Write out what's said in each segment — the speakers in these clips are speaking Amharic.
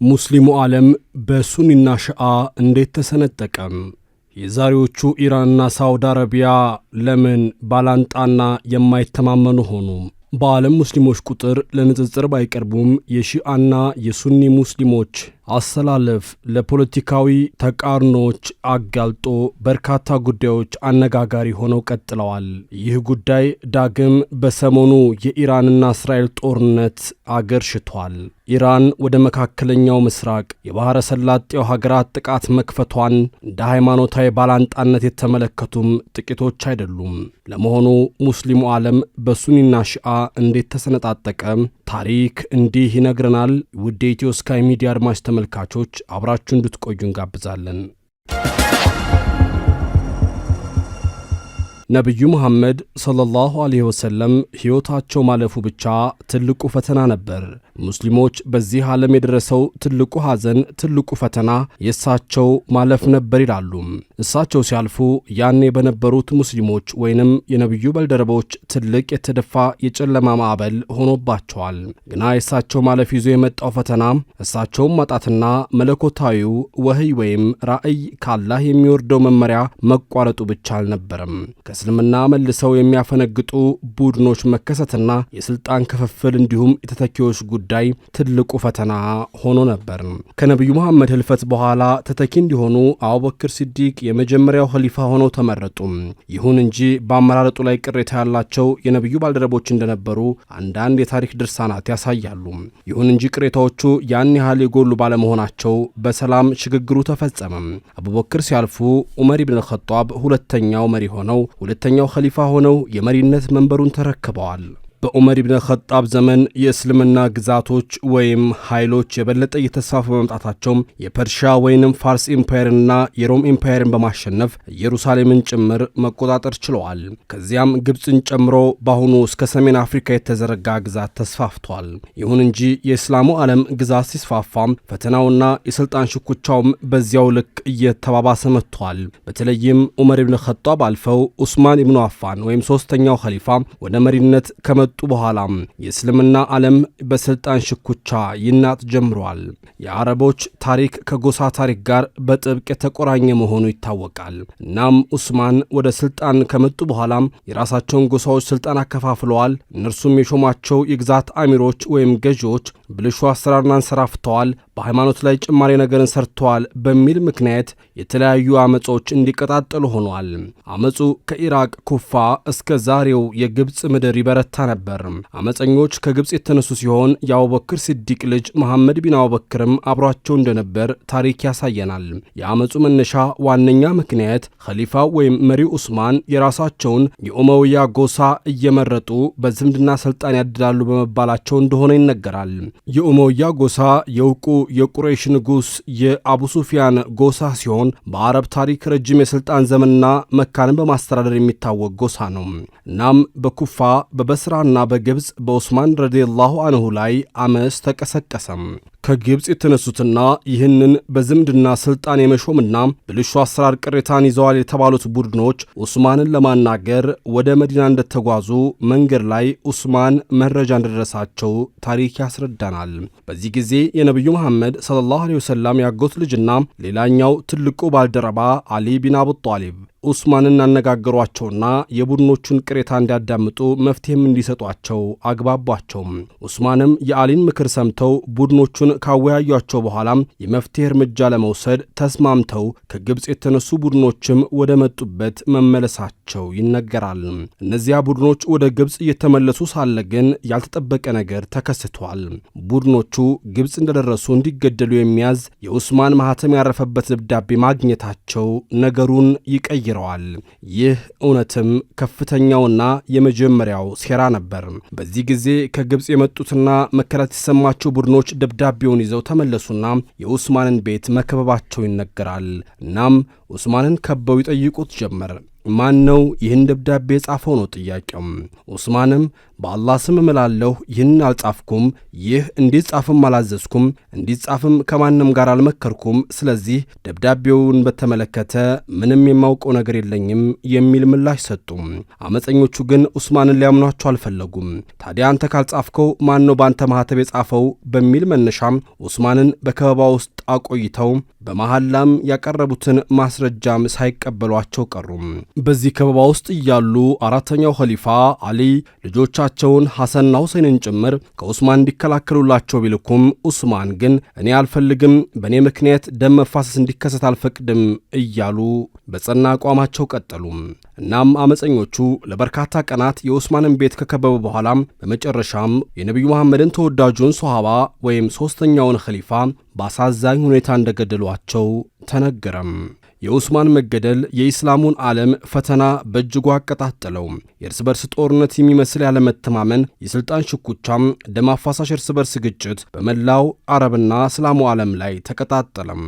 ሙስሊሙ ዓለም በሱኒና ሺዓ እንዴት ተሰነጠቀም? የዛሬዎቹ ኢራንና ሳውዲ አረቢያ ለምን ባላንጣና የማይተማመኑ ሆኑ? በዓለም ሙስሊሞች ቁጥር ለንጽጽር ባይቀርቡም የሺዓና የሱኒ ሙስሊሞች አሰላለፍ ለፖለቲካዊ ተቃርኖች አጋልጦ በርካታ ጉዳዮች አነጋጋሪ ሆነው ቀጥለዋል። ይህ ጉዳይ ዳግም በሰሞኑ የኢራንና እስራኤል ጦርነት አገርሽቷል። ኢራን ወደ መካከለኛው ምስራቅ የባሕረ ሰላጤው ሀገራት ጥቃት መክፈቷን እንደ ሃይማኖታዊ ባላንጣነት የተመለከቱም ጥቂቶች አይደሉም። ለመሆኑ ሙስሊሙ ዓለም በሱኒና ሺዓ እንዴት ተሰነጣጠቀ? ታሪክ እንዲህ ይነግረናል። ውድ የኢትዮ ስካይ ሚዲያ አድማጭ ተመልካቾች አብራችሁ እንድትቆዩ እንጋብዛለን። ነቢዩ መሐመድ ሰለላሁ ዐለይሂ ወሰለም ሕይወታቸው ማለፉ ብቻ ትልቁ ፈተና ነበር። ሙስሊሞች በዚህ ዓለም የደረሰው ትልቁ ሐዘን፣ ትልቁ ፈተና የእሳቸው ማለፍ ነበር ይላሉ። እሳቸው ሲያልፉ ያኔ በነበሩት ሙስሊሞች ወይንም የነቢዩ ባልደረቦች ትልቅ የተደፋ የጨለማ ማዕበል ሆኖባቸዋል። ግና የእሳቸው ማለፍ ይዞ የመጣው ፈተና እሳቸውን ማጣትና መለኮታዊው ወህይ ወይም ራእይ ካላህ የሚወርደው መመሪያ መቋረጡ ብቻ አልነበረም። ከእስልምና መልሰው የሚያፈነግጡ ቡድኖች መከሰትና የስልጣን ክፍፍል እንዲሁም የተተኪዎች ጉዳይ ትልቁ ፈተና ሆኖ ነበር። ከነቢዩ መሐመድ ህልፈት በኋላ ተተኪ እንዲሆኑ አቡበክር ሲዲቅ የመጀመሪያው ኸሊፋ ሆነው ተመረጡ። ይሁን እንጂ በአመራረጡ ላይ ቅሬታ ያላቸው የነቢዩ ባልደረቦች እንደነበሩ አንዳንድ የታሪክ ድርሳናት ያሳያሉ። ይሁን እንጂ ቅሬታዎቹ ያን ያህል የጎሉ ባለመሆናቸው በሰላም ሽግግሩ ተፈጸመ። አቡበክር ሲያልፉ ዑመር ኢብን ኸጧብ ሁለተኛው መሪ ሆነው ሁለተኛው ኸሊፋ ሆነው የመሪነት መንበሩን ተረክበዋል። በዑመር ኢብን ኸጣብ ዘመን የእስልምና ግዛቶች ወይም ኃይሎች የበለጠ እየተስፋፉ በመምጣታቸው የፐርሻ ወይንም ፋርስ ኢምፓየርና የሮም ኢምፓየርን በማሸነፍ ኢየሩሳሌምን ጭምር መቆጣጠር ችለዋል። ከዚያም ግብፅን ጨምሮ በአሁኑ እስከ ሰሜን አፍሪካ የተዘረጋ ግዛት ተስፋፍቷል። ይሁን እንጂ የእስላሙ ዓለም ግዛት ሲስፋፋም ፈተናውና የሥልጣን ሽኩቻውም በዚያው ልክ እየተባባሰ መጥቷል። በተለይም ዑመር ኢብን ኸጣብ አልፈው ዑስማን ኢብኑ አፋን ወይም ሦስተኛው ኸሊፋ ወደ መሪነት ከመጡ በኋላ የእስልምና ዓለም በስልጣን ሽኩቻ ይናጥ ጀምሯል። የአረቦች ታሪክ ከጎሳ ታሪክ ጋር በጥብቅ የተቆራኘ መሆኑ ይታወቃል። እናም ዑስማን ወደ ስልጣን ከመጡ በኋላ የራሳቸውን ጎሳዎች ስልጣን አከፋፍለዋል። እነርሱም የሾሟቸው የግዛት አሚሮች ወይም ገዢዎች ብልሹ አሰራርን አንሰራፍተዋል፣ በሃይማኖት ላይ ጭማሪ ነገርን ሰርተዋል በሚል ምክንያት የተለያዩ አመጾች እንዲቀጣጠሉ ሆኗል። አመጹ ከኢራቅ ኩፋ እስከ ዛሬው የግብፅ ምድር ይበረታ ነበር። አመፀኞች ከግብፅ የተነሱ ሲሆን የአቡበክር ሲዲቅ ልጅ መሐመድ ቢን አቡበክርም አብሯቸው እንደነበር ታሪክ ያሳየናል። የአመጹ መነሻ ዋነኛ ምክንያት ኸሊፋው ወይም መሪው ዑስማን የራሳቸውን የኡመውያ ጎሳ እየመረጡ በዝምድና ስልጣን ያድላሉ በመባላቸው እንደሆነ ይነገራል። የኡመውያ ጎሳ የውቁ የቁረይሽ ንጉሥ የአቡ ሱፊያን ጎሳ ሲሆን በአረብ ታሪክ ረጅም የሥልጣን ዘመንና መካንን በማስተዳደር የሚታወቅ ጎሳ ነው። እናም በኩፋ በበስራና በግብፅ በዑስማን ረዲየላሁ አንሁ ላይ አመፅ ተቀሰቀሰም። ከግብፅ የተነሱትና ይህንን በዝምድና ስልጣን የመሾምና ብልሹ አሰራር ቅሬታን ይዘዋል የተባሉት ቡድኖች ዑስማንን ለማናገር ወደ መዲና እንደተጓዙ መንገድ ላይ ዑስማን መረጃ እንደደረሳቸው ታሪክ ያስረዳናል። በዚህ ጊዜ የነቢዩ መሐመድ ሰለላሁ ዐለይሂ ወሰለም ያጎት ልጅና ሌላኛው ትልቁ ባልደረባ አሊ ቢን አቡ ጣሊብ ዑስማንን አነጋገሯቸውና የቡድኖቹን ቅሬታ እንዲያዳምጡ መፍትሄም እንዲሰጧቸው አግባቧቸው። ዑስማንም የአሊን ምክር ሰምተው ቡድኖቹን ካወያዩአቸው በኋላ የመፍትሄ እርምጃ ለመውሰድ ተስማምተው ከግብፅ የተነሱ ቡድኖችም ወደ መጡበት መመለሳቸው ይነገራል። እነዚያ ቡድኖች ወደ ግብፅ እየተመለሱ ሳለ ግን ያልተጠበቀ ነገር ተከስቷል። ቡድኖቹ ግብፅ እንደደረሱ እንዲገደሉ የሚያዝ የዑስማን ማህተም ያረፈበት ደብዳቤ ማግኘታቸው ነገሩን ይቀይራል። ይህ እውነትም ከፍተኛውና የመጀመሪያው ሴራ ነበር። በዚህ ጊዜ ከግብፅ የመጡትና መከራት የተሰማቸው ቡድኖች ደብዳቤውን ይዘው ተመለሱና የዑስማንን ቤት መከበባቸው ይነገራል። እናም ዑስማንን ከበው ይጠይቁት ጀመር። ማን ነው ይህን ደብዳቤ የጻፈው ነው ጥያቄው። ዑስማንም በአላህ ስም እምላለሁ ይህን አልጻፍኩም፣ ይህ እንዲጻፍም አላዘዝኩም፣ እንዲጻፍም ከማንም ጋር አልመከርኩም፣ ስለዚህ ደብዳቤውን በተመለከተ ምንም የማውቀው ነገር የለኝም የሚል ምላሽ ሰጡ። አመፀኞቹ ግን ዑስማንን ሊያምኗቸው አልፈለጉም። ታዲያ አንተ ካልጻፍከው ማን ነው በአንተ ማህተብ የጻፈው በሚል መነሻም ዑስማንን በከበባ ውስጥ አቆይተው በመሐላም ያቀረቡትን ማስረጃም ሳይቀበሏቸው ቀሩ። በዚህ ከበባ ውስጥ እያሉ አራተኛው ኸሊፋ አሊ ልጆቻቸውን ሐሰንና ሁሴንን ጭምር ከዑስማን እንዲከላከሉላቸው ቢልኩም ዑስማን ግን እኔ አልፈልግም፣ በእኔ ምክንያት ደም መፋሰስ እንዲከሰት አልፈቅድም እያሉ በጸና አቋማቸው ቀጠሉ። እናም አመፀኞቹ ለበርካታ ቀናት የዑስማንን ቤት ከከበቡ በኋላም በመጨረሻም የነቢዩ መሐመድን ተወዳጁን ሶሃባ ወይም ሦስተኛውን ኸሊፋ በአሳዛኝ ሁኔታ እንደገደሏቸው ተነገረም። የዑስማን መገደል የኢስላሙን ዓለም ፈተና በእጅጉ አቀጣጠለው። የእርስ በርስ ጦርነት የሚመስል ያለመተማመን፣ የሥልጣን ሽኩቻም፣ ደም አፋሳሽ እርስ በርስ ግጭት በመላው አረብና እስላሙ ዓለም ላይ ተቀጣጠለም።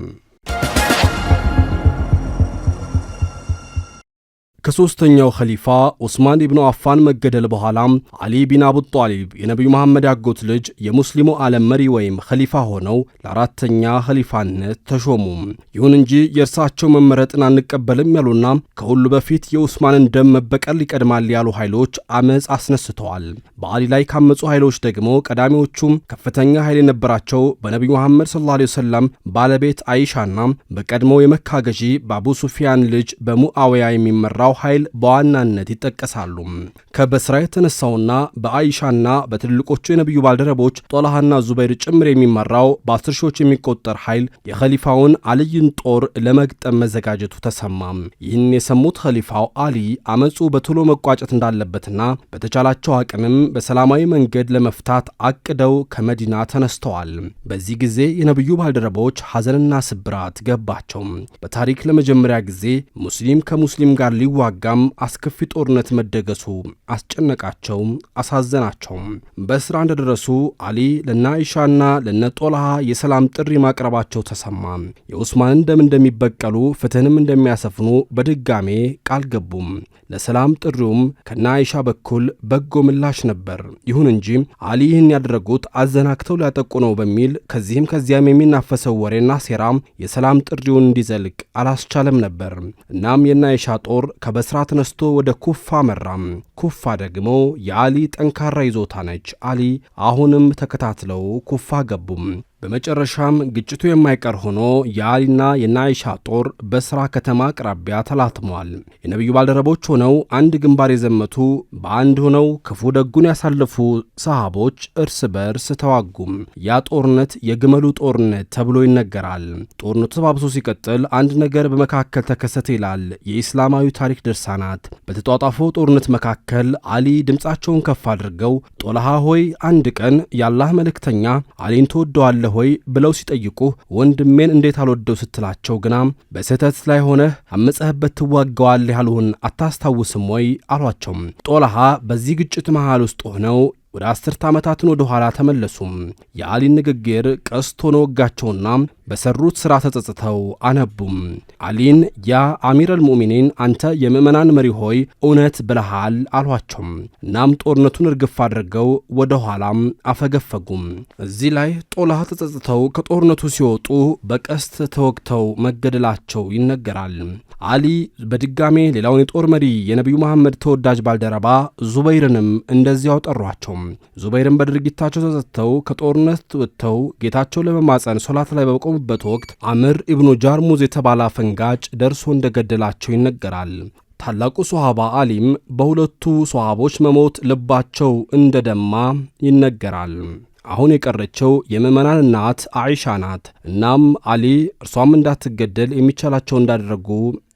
ከሦስተኛው ኸሊፋ ዑስማን ኢብኑ አፋን መገደል በኋላም አሊ ቢን አቡ ጣሊብ የነቢዩ መሐመድ ያጎት ልጅ የሙስሊሙ ዓለም መሪ ወይም ኸሊፋ ሆነው ለአራተኛ ኸሊፋነት ተሾሙ። ይሁን እንጂ የእርሳቸው መመረጥን አንቀበልም ያሉና ከሁሉ በፊት የዑስማንን ደም መበቀል ይቀድማል ያሉ ኃይሎች አመፅ አስነስተዋል። በአሊ ላይ ካመፁ ኃይሎች ደግሞ ቀዳሚዎቹም ከፍተኛ ኃይል የነበራቸው በነቢዩ መሐመድ ሰለላሁ ዐለይሂ ወሰለም ባለቤት አይሻና በቀድሞው የመካ ገዢ በአቡ ሱፊያን ልጅ በሙአዊያ የሚመራው ኃይል በዋናነት ይጠቀሳሉ። ከበስራ የተነሳውና በአይሻና በትልቆቹ የነቢዩ ባልደረቦች ጦልሃና ዙበይር ጭምር የሚመራው በ10 ሺዎች የሚቆጠር ኃይል የኸሊፋውን አልይን ጦር ለመግጠም መዘጋጀቱ ተሰማ። ይህን የሰሙት ኸሊፋው አሊ አመፁ በቶሎ መቋጨት እንዳለበትና በተቻላቸው አቅምም በሰላማዊ መንገድ ለመፍታት አቅደው ከመዲና ተነስተዋል። በዚህ ጊዜ የነቢዩ ባልደረቦች ሐዘንና ስብራት ገባቸው። በታሪክ ለመጀመሪያ ጊዜ ሙስሊም ከሙስሊም ጋር ሊዋጋም አስከፊ ጦርነት መደገሱ አስጨነቃቸው፣ አሳዘናቸው። በስራ እንደደረሱ አሊ ለነ አይሻና ለነ ጦልሃ የሰላም ጥሪ ማቅረባቸው ተሰማ። የዑስማንን ደም እንደሚበቀሉ ፍትህንም እንደሚያሰፍኑ በድጋሜ ቃል ገቡም። ለሰላም ጥሪውም ከነ አይሻ በኩል በጎ ምላሽ ነበር። ይሁን እንጂ አሊ ይህን ያደረጉት አዘናክተው ሊያጠቁ ነው በሚል ከዚህም ከዚያም የሚናፈሰው ወሬና ሴራም የሰላም ጥሪውን እንዲዘልቅ አላስቻለም ነበር። እናም የነ አይሻ ጦር ከበስራ ተነስቶ ወደ ኩፋ መራም። ኩፋ ደግሞ የአሊ ጠንካራ ይዞታ ነች። አሊ አሁንም ተከታትለው ኩፋ ገቡም። በመጨረሻም ግጭቱ የማይቀር ሆኖ የአሊና የናይሻ ጦር በስራ ከተማ አቅራቢያ ተላትመዋል። የነቢዩ ባልደረቦች ሆነው አንድ ግንባር የዘመቱ በአንድ ሆነው ክፉ ደጉን ያሳለፉ ሰሃቦች እርስ በርስ ተዋጉም። ያ ጦርነት የግመሉ ጦርነት ተብሎ ይነገራል። ጦርነቱ ተባብሶ ሲቀጥል አንድ ነገር በመካከል ተከሰተ ይላል የኢስላማዊ ታሪክ ድርሳናት። በተጧጣፈው ጦርነት መካከል አሊ ድምፃቸውን ከፍ አድርገው ጦልሃ ሆይ አንድ ቀን የአላህ መልእክተኛ አሊን ትወደዋለህ ሆይ ብለው ሲጠይቁ ወንድሜን እንዴት አልወደው ስትላቸው ግና በስህተት ላይ ሆነህ አመፀህበት ትዋጋዋለህ ያሉህን አታስታውስም ወይ አሏቸው። ጦልሃ በዚህ ግጭት መሃል ውስጥ ሆነው ወደ 10 ዓመታትን ወደ ኋላ ተመለሱም። የአሊን ንግግር ቀስት ሆኖ ወጋቸውና በሰሩት ሥራ ተጸጽተው አነቡም። አሊን ያ አሚረል ሙእሚኒን አንተ የምዕመናን መሪ ሆይ እውነት ብለሃል አሏቸው። እናም ጦርነቱን እርግፍ አድርገው ወደ ኋላም አፈገፈጉም። እዚህ ላይ ጦልሃ ተጸጽተው ከጦርነቱ ሲወጡ በቀስት ተወግተው መገደላቸው ይነገራል። አሊ በድጋሜ ሌላውን የጦር መሪ የነቢዩ መሐመድ ተወዳጅ ባልደረባ ዙበይርንም እንደዚያው ጠሯቸው። ዙበይርን በድርጊታቸው ተጸጽተው ከጦርነት ወጥተው ጌታቸው ለመማጸን ሶላት ላይ በቆሙበት ወቅት አምር ኢብኑ ጃርሙዝ የተባለ አፈንጋጭ ደርሶ እንደገደላቸው ይነገራል። ታላቁ ሶሃባ አሊም በሁለቱ ሶሃቦች መሞት ልባቸው እንደደማ ይነገራል። አሁን የቀረችው የምዕመናን እናት አይሻ ናት። እናም አሊ እርሷም እንዳትገደል የሚቻላቸው እንዳደረጉ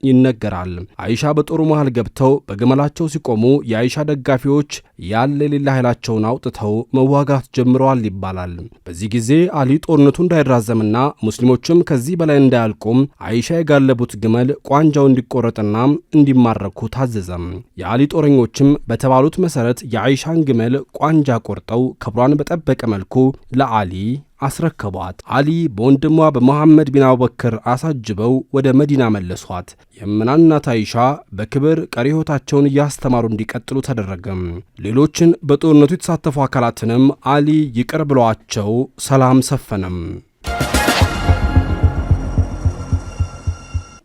ይነገራል። አይሻ በጦሩ መሃል ገብተው በግመላቸው ሲቆሙ የአይሻ ደጋፊዎች ያለ የሌላ ኃይላቸውን አውጥተው መዋጋት ጀምረዋል ይባላል። በዚህ ጊዜ አሊ ጦርነቱ እንዳይራዘምና ሙስሊሞችም ከዚህ በላይ እንዳያልቁም አይሻ የጋለቡት ግመል ቋንጃው እንዲቆረጥና እንዲማረኩ ታዘዘም። የአሊ ጦረኞችም በተባሉት መሰረት የአይሻን ግመል ቋንጃ ቆርጠው ክብሯን በጠበቀ መልኩ ለአሊ አስረከቧት። አሊ በወንድሟ በመሐመድ ቢን አቡበክር አሳጅበው ወደ መዲና መለሷት። የእምናን እናት አይሻ በክብር ቀሪ ሕይወታቸውን እያስተማሩ እንዲቀጥሉ ተደረገም። ሌሎችን በጦርነቱ የተሳተፉ አካላትንም አሊ ይቅር ብለዋቸው ሰላም ሰፈነም።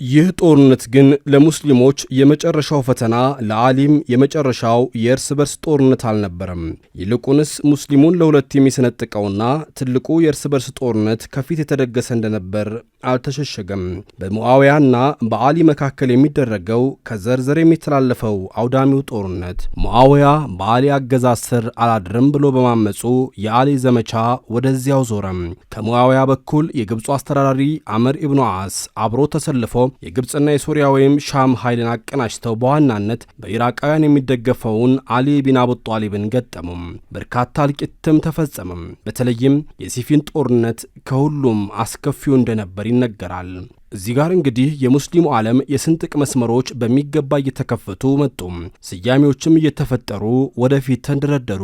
ይህ ጦርነት ግን ለሙስሊሞች የመጨረሻው ፈተና፣ ለአሊም የመጨረሻው የእርስ በርስ ጦርነት አልነበረም። ይልቁንስ ሙስሊሙን ለሁለት የሚሰነጥቀውና ትልቁ የእርስ በርስ ጦርነት ከፊት የተደገሰ እንደነበር አልተሸሸገም። በሙአዊያና በአሊ መካከል የሚደረገው ከዘርዘር የሚተላለፈው አውዳሚው ጦርነት ሙአዊያ በአሊ አገዛዝ ስር አላድርም ብሎ በማመፁ የአሊ ዘመቻ ወደዚያው ዞረም። ከሙአዊያ በኩል የግብፁ አስተዳዳሪ አምር ኢብኑ ዓስ አብሮ ተሰልፎ የግብፅና የሶሪያ ወይም ሻም ኃይልን አቀናጅተው በዋናነት በኢራቃውያን የሚደገፈውን አሊ ቢን አቡ ጣሊብን ገጠሙም። በርካታ እልቂትም ተፈጸመም። በተለይም የሲፊን ጦርነት ከሁሉም አስከፊው እንደነበር ይነገራል። እዚህ ጋር እንግዲህ የሙስሊሙ ዓለም የስንጥቅ መስመሮች በሚገባ እየተከፈቱ መጡ። ስያሜዎችም እየተፈጠሩ ወደፊት ተንደረደሩ።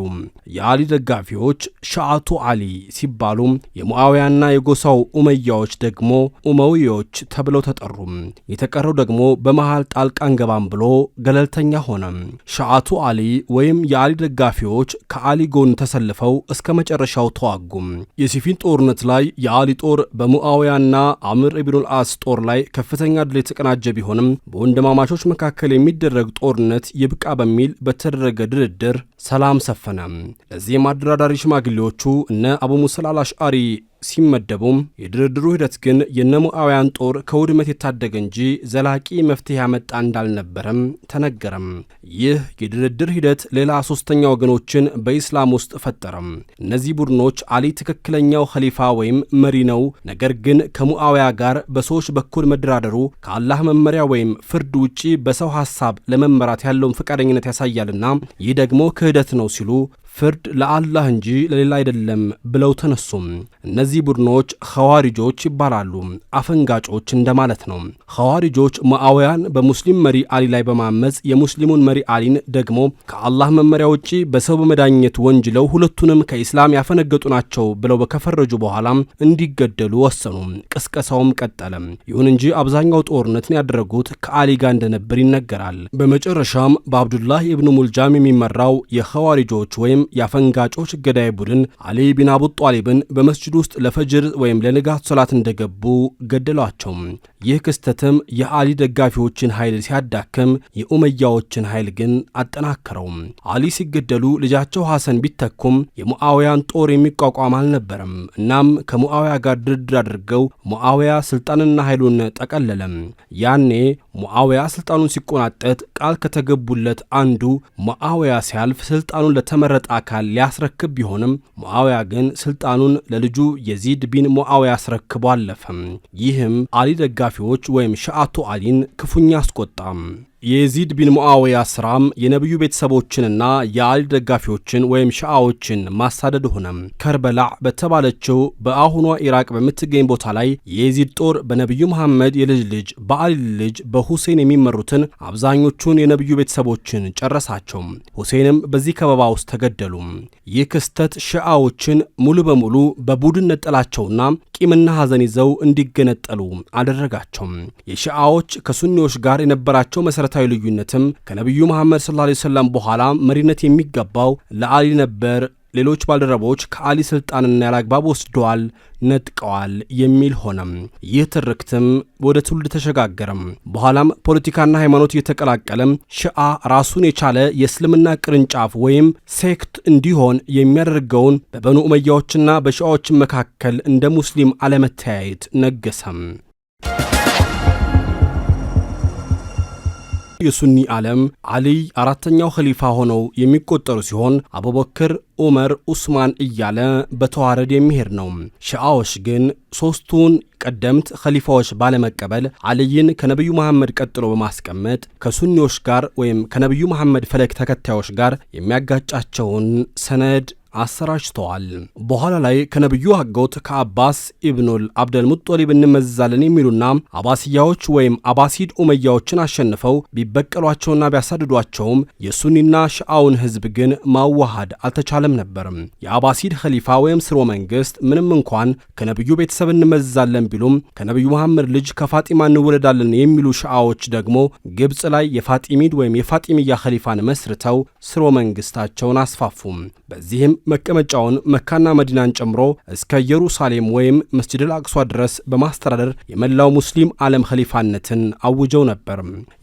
የአሊ ደጋፊዎች ሻአቱ አሊ ሲባሉ፣ የሙአዊያና የጎሳው ኡመያዎች ደግሞ ኡመዊዎች ተብለው ተጠሩ። የተቀረው ደግሞ በመሃል ጣልቃ እንገባም ብሎ ገለልተኛ ሆነ። ሻአቱ አሊ ወይም የአሊ ደጋፊዎች ከአሊ ጎን ተሰልፈው እስከ መጨረሻው ተዋጉ። የሲፊን ጦርነት ላይ የአሊ ጦር በሙአዊያና አምር ኢብኑል ዓስ ጦር ላይ ከፍተኛ ድል የተቀናጀ ቢሆንም በወንድማማቾች መካከል የሚደረግ ጦርነት ይብቃ በሚል በተደረገ ድርድር ሰላም ሰፈነ። ለዚህም አደራዳሪ ሽማግሌዎቹ እነ አቡ ሙሳ አልአሽዓሪ ሲመደቡም የድርድሩ ሂደት ግን የነሙአውያን ጦር ከውድመት የታደገ እንጂ ዘላቂ መፍትሄ ያመጣ እንዳልነበረም ተነገረም። ይህ የድርድር ሂደት ሌላ ሶስተኛ ወገኖችን በኢስላም ውስጥ ፈጠረም። እነዚህ ቡድኖች አሊ ትክክለኛው ኸሊፋ ወይም መሪ ነው፣ ነገር ግን ከሙአዊያ ጋር በሰዎች በኩል መደራደሩ ከአላህ መመሪያ ወይም ፍርድ ውጪ በሰው ሐሳብ ለመመራት ያለውን ፈቃደኝነት ያሳያልና ይህ ደግሞ ክህደት ነው ሲሉ ፍርድ ለአላህ እንጂ ለሌላ አይደለም ብለው ተነሱም። እነዚህ ቡድኖች ኸዋሪጆች ይባላሉ። አፈንጋጮች እንደማለት ነው። ኸዋሪጆች ሙአዊያን በሙስሊም መሪ አሊ ላይ በማመፅ የሙስሊሙን መሪ አሊን ደግሞ ከአላህ መመሪያ ውጪ በሰው በመዳኘት ወንጅለው ሁለቱንም ከኢስላም ያፈነገጡ ናቸው ብለው ከፈረጁ በኋላ እንዲገደሉ ወሰኑ። ቅስቀሳውም ቀጠለ። ይሁን እንጂ አብዛኛው ጦርነትን ያደረጉት ከአሊ ጋር እንደነበር ይነገራል። በመጨረሻም በአብዱላህ ኢብኑ ሙልጃም የሚመራው የኸዋሪጆች ወይም የአፈንጋጮች ገዳይ ቡድን አሊ ቢን አቡ ጣሊብን በመስጂድ ውስጥ ለፈጅር ወይም ለንጋት ሶላት እንደገቡ ገደሏቸው። ይህ ክስተትም የአሊ ደጋፊዎችን ኃይል ሲያዳክም የኡመያዎችን ኃይል ግን አጠናከረው። አሊ ሲገደሉ ልጃቸው ሐሰን ቢተኩም የሙአዊያን ጦር የሚቋቋም አልነበረም። እናም ከሙአዊያ ጋር ድርድር አድርገው ሙአዊያ ስልጣንና ኃይሉን ጠቀለለም። ያኔ ሙአዊያ ስልጣኑን ሲቆናጠጥ ቃል ከተገቡለት አንዱ ሙአዊያ ሲያልፍ ስልጣኑን ለተመረጠ አካል ሊያስረክብ ቢሆንም ሙአዊያ ግን ስልጣኑን ለልጁ የዚድ ቢን ሙአዊያ አስረክቦ አለፈም። ይህም አሊ ደጋፊዎች ወይም ሻአቱ አሊን ክፉኛ አስቆጣም። የዚድ ቢን ሙአዊያ ስራም የነብዩ ቤተሰቦችንና የአሊ ደጋፊዎችን ወይም ሻአዎችን ማሳደድ ሆነ። ከርበላዕ በተባለችው በአሁኗ ኢራቅ በምትገኝ ቦታ ላይ የዚድ ጦር በነብዩ መሐመድ የልጅ ልጅ በአሊ ልጅ በሁሴን የሚመሩትን አብዛኞቹን የነብዩ ቤተሰቦችን ጨረሳቸው። ሁሴንም በዚህ ከበባ ውስጥ ተገደሉ። ይህ ክስተት ሻአዎችን ሙሉ በሙሉ በቡድን ነጠላቸውና ቂምና ሐዘን ይዘው እንዲገነጠሉ አደረጋቸው። የሻአዎች ከሱኒዎች ጋር የነበራቸው መሰረታዊ ልዩነትም ከነብዩ መሐመድ ሰለላሁ ዐለይሂ ወሰለም በኋላ መሪነት የሚገባው ለአሊ ነበር። ሌሎች ባልደረቦች ከአሊ ስልጣንና ያላግባብ ወስደዋል፣ ነጥቀዋል የሚል ሆነም። ይህ ትርክትም ወደ ትውልድ ተሸጋገረም። በኋላም ፖለቲካና ሃይማኖት እየተቀላቀለም ሺአ ራሱን የቻለ የእስልምና ቅርንጫፍ ወይም ሴክት እንዲሆን የሚያደርገውን በበኑ ኡመያዎችና በሺአዎች መካከል እንደ ሙስሊም አለመተያየት ነገሰም። የሱኒ ዓለም አሊይ አራተኛው ኸሊፋ ሆነው የሚቆጠሩ ሲሆን አቡበክር፣ ዑመር፣ ዑስማን እያለ በተዋረድ የሚሄድ ነው። ሺአዎች ግን ሶስቱን ቀደምት ኸሊፋዎች ባለመቀበል አልይን ከነብዩ መሐመድ ቀጥሎ በማስቀመጥ ከሱኒዎች ጋር ወይም ከነብዩ መሐመድ ፈለግ ተከታዮች ጋር የሚያጋጫቸውን ሰነድ አሰራጭተዋል። በኋላ ላይ ከነብዩ አጎት ከአባስ ኢብኑል አብደል ሙጦሊብ እንመዛለን የሚሉና አባሲያዎች ወይም አባሲድ ኡመያዎችን አሸንፈው ቢበቀሏቸውና ቢያሳድዷቸውም የሱኒና ሺዓውን ህዝብ ግን ማዋሃድ አልተቻለም ነበር። የአባሲድ ኸሊፋ ወይም ስርወ መንግስት ምንም እንኳን ከነብዩ ቤተሰብ እንመዛለን ቢሉም ከነብዩ መሐመድ ልጅ ከፋጢማ እንወለዳለን የሚሉ ሺዓዎች ደግሞ ግብጽ ላይ የፋጢሚድ ወይም የፋጢሚያ ኸሊፋን መስርተው ስርወ መንግስታቸውን አስፋፉም። በዚህም መቀመጫውን መካና መዲናን ጨምሮ እስከ ኢየሩሳሌም ወይም መስጂድል አቅሷ ድረስ በማስተዳደር የመላው ሙስሊም ዓለም ኸሊፋነትን አውጀው ነበር።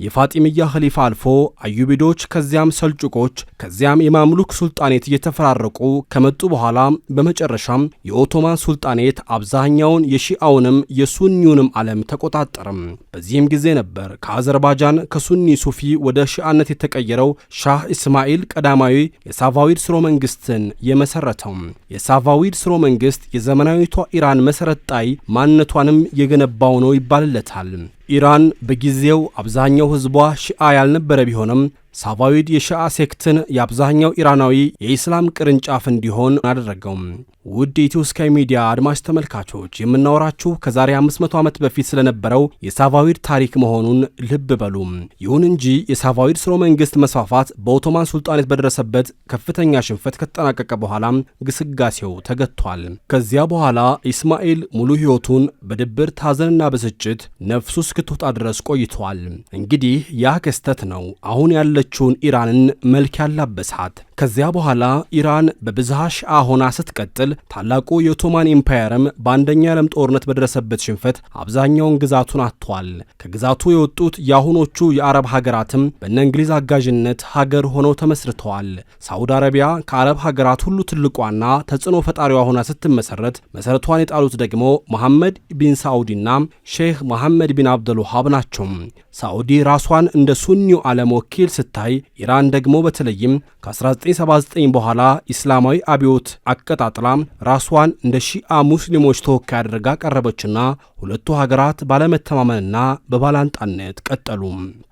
የፋጢሚያ ኸሊፋ አልፎ አዩቢዶች፣ ከዚያም ሰልጩቆች፣ ከዚያም የማምሉክ ሱልጣኔት እየተፈራረቁ ከመጡ በኋላ በመጨረሻም የኦቶማን ሱልጣኔት አብዛኛውን የሺዓውንም የሱኒውንም ዓለም ተቆጣጠረም። በዚህም ጊዜ ነበር ከአዘርባጃን ከሱኒ ሱፊ ወደ ሺዓነት የተቀየረው ሻህ ኢስማኤል ቀዳማዊ የሳፋዊድ ስርወ መንግስትን የመሰረተው። የሳፋዊድ ስርወ መንግስት የዘመናዊቷ ኢራን መሰረት ጣይ ማንነቷንም የገነባው ነው ይባልለታል። ኢራን በጊዜው አብዛኛው ህዝቧ ሺዓ ያልነበረ ቢሆንም ሳፋዊድ የሺዓ ሴክትን የአብዛኛው ኢራናዊ የኢስላም ቅርንጫፍ እንዲሆን አደረገው። ውድ የኢትዮ ስካይ ሚዲያ አድማጭ ተመልካቾች የምናወራችሁ ከዛሬ 500 ዓመት በፊት ስለነበረው የሳፋዊድ ታሪክ መሆኑን ልብ በሉ። ይሁን እንጂ የሳፋዊድ ስርወ መንግስት መስፋፋት በኦቶማን ሱልጣኔት በደረሰበት ከፍተኛ ሽንፈት ከተጠናቀቀ በኋላ ግስጋሴው ተገቷል። ከዚያ በኋላ ኢስማኤል ሙሉ ህይወቱን በድብርት ሐዘንና ብስጭት ነፍሱ እስክትወጣ ድረስ ቆይቷል። እንግዲህ ያ ክስተት ነው አሁን ያለችውን ኢራንን መልክ ያላበሳት። ከዚያ በኋላ ኢራን በብዝሃ ሺዓ ሆና ስትቀጥል ታላቁ የኦቶማን ኢምፓየርም በአንደኛ የዓለም ጦርነት በደረሰበት ሽንፈት አብዛኛውን ግዛቱን አጥቷል። ከግዛቱ የወጡት የአሁኖቹ የአረብ ሀገራትም በእነ እንግሊዝ አጋዥነት ሀገር ሆነው ተመስርተዋል። ሳዑዲ አረቢያ ከአረብ ሀገራት ሁሉ ትልቋና ተጽዕኖ ፈጣሪዋ ሆና ስትመሰረት መሰረቷን የጣሉት ደግሞ መሐመድ ቢን ሳዑዲና ሼህ መሐመድ ቢን አብደልውሃብ ናቸው። ሳዑዲ ራሷን እንደ ሱኒው ዓለም ወኪል ስታይ፣ ኢራን ደግሞ በተለይም ከ1979 በኋላ ኢስላማዊ አብዮት አቀጣጥላ ራሷን እንደ ሺዓ ሙስሊሞች ተወካይ አድርጋ ቀረበችና ሁለቱ ሀገራት ባለመተማመንና በባላንጣነት ቀጠሉ።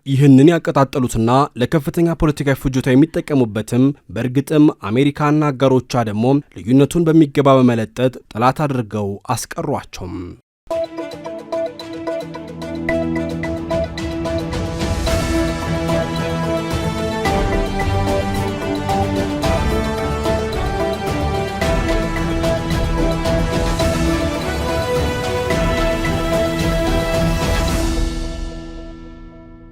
ይህንን ያቀጣጠሉትና ለከፍተኛ ፖለቲካዊ ፍጆታ የሚጠቀሙበትም በእርግጥም አሜሪካና አጋሮቿ ደግሞ ልዩነቱን በሚገባ በመለጠጥ ጠላት አድርገው አስቀሯቸው።